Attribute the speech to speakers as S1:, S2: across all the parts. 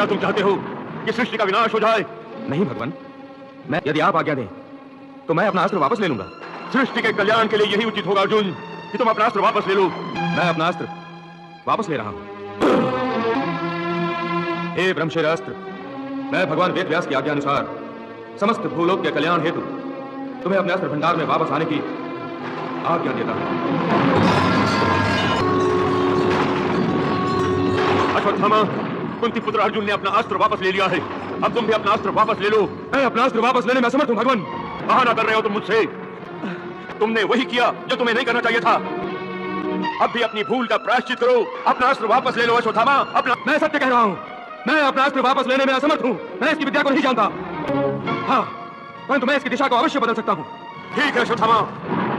S1: क्या तुम चाहते हो कि सृष्टि का विनाश हो जाए?
S2: नहीं भगवान, मैं यदि आप आज्ञा दें तो मैं अपना अस्त्र वापस ले लूंगा।
S1: सृष्टि के कल्याण के लिए यही उचित होगा अर्जुन कि तुम अपना अस्त्र वापस ले लो।
S2: मैं अपना अस्त्र वापस ले रहा हूं। हे ब्रह्मशेर अस्त्र, मैं भगवान वेद व्यास की आज्ञा अनुसार समस्त भूलोक के कल्याण हेतु तुम्हें अपने अस्त्र भंडार में वापस आने की आज्ञा देता हूं।
S1: अश्वत्थामा, कुंती पुत्र अर्जुन ने अपना अस्त्र वापस ले लिया है। अब तुम भी अपना अस्त्र वापस ले लो।
S2: मैं अपना अस्त्र वापस लेने में असमर्थ हूं भगवान।
S1: बहाना कर रहे हो तुम मुझसे। तुमने वही किया जो तुम्हें नहीं करना चाहिए था। अब भी अपनी भूल का प्रायश्चित करो। अपना अस्त्र वापस ले लो अश्वत्थामा। अपना
S2: मैं सत्य कह रहा हूं, मैं अपना अस्त्र वापस लेने में असमर्थ हूं। मैं इसकी विद्या को नहीं जानता। हाँ, परंतु मैं इसकी दिशा को अवश्य बदल सकता हूं।
S1: ठीक है अश्वत्थामा,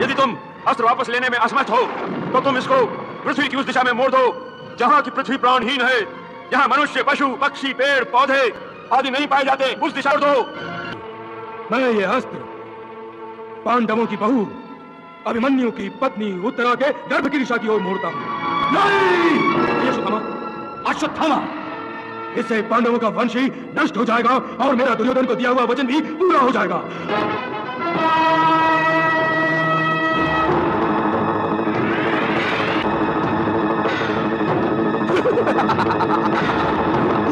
S1: यदि तुम अस्त्र वापस लेने में असमर्थ हो तो तुम इसको पृथ्वी की उस दिशा में मोड़ दो जहां की पृथ्वी प्राणहीन है, जहां मनुष्य, पशु, पक्षी, पेड़, पौधे आदि नहीं पाए जाते, उस दिशा दो।
S2: मैं ये अस्त्र पांडवों की बहू अभिमन्यु की पत्नी उत्तरा के गर्भ की दिशा की ओर मोड़ता हूं। नहीं! अश्वत्थामा, इससे पांडवों का वंश ही नष्ट हो जाएगा और मेरा दुर्योधन को दिया हुआ वचन भी पूरा हो जाएगा।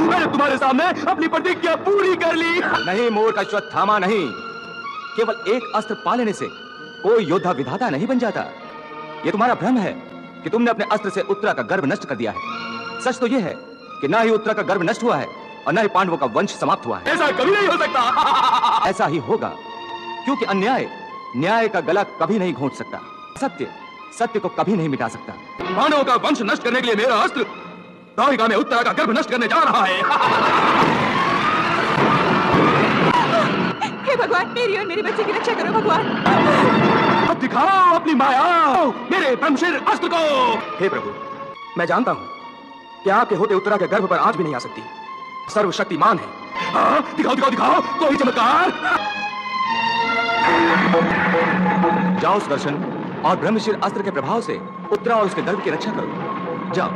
S2: मैंने तुम्हारे सामने अपनी प्रतिज्ञा पूरी कर ली।
S3: नहीं मूर्ख अश्वत्थामा, नहीं। केवल एक अस्त्र पा लेने से कोई योद्धा विधाता नहीं बन जाता। यह तुम्हारा भ्रम है कि तुमने अपने अस्त्र से उत्तरा का गर्भ नष्ट कर दिया है। सच तो यह है कि ना ही उत्तरा का गर्भ नष्ट हुआ है और ना ही पांडवों का वंश समाप्त हुआ है।
S2: ऐसा कभी नहीं हो सकता।
S3: ऐसा ही होगा, क्योंकि अन्याय न्याय का गला कभी नहीं घोंट सकता। सत्य सत्य को कभी नहीं मिटा सकता।
S2: पांडवों का वंश नष्ट करने के लिए मेरा अस्त्र द्वारिका में उत्तरा का गर्भ नष्ट करने जा रहा है।
S4: हे भगवान, मेरी और मेरे बच्चे की रक्षा करो भगवान।
S2: अब दिखाओ अपनी माया, मेरे ब्रह्मशेर अस्त्र को। हे प्रभु, मैं जानता हूं कि आपके होते उत्तरा के गर्भ पर आज भी नहीं आ सकती। सर्वशक्तिमान है। दिखाओ दिखाओ दिखाओ कोई चमत्कार।
S3: जाओ सुदर्शन, और ब्रह्मशेर अस्त्र के प्रभाव से उत्तरा और उसके गर्भ की रक्षा करो। जाओ।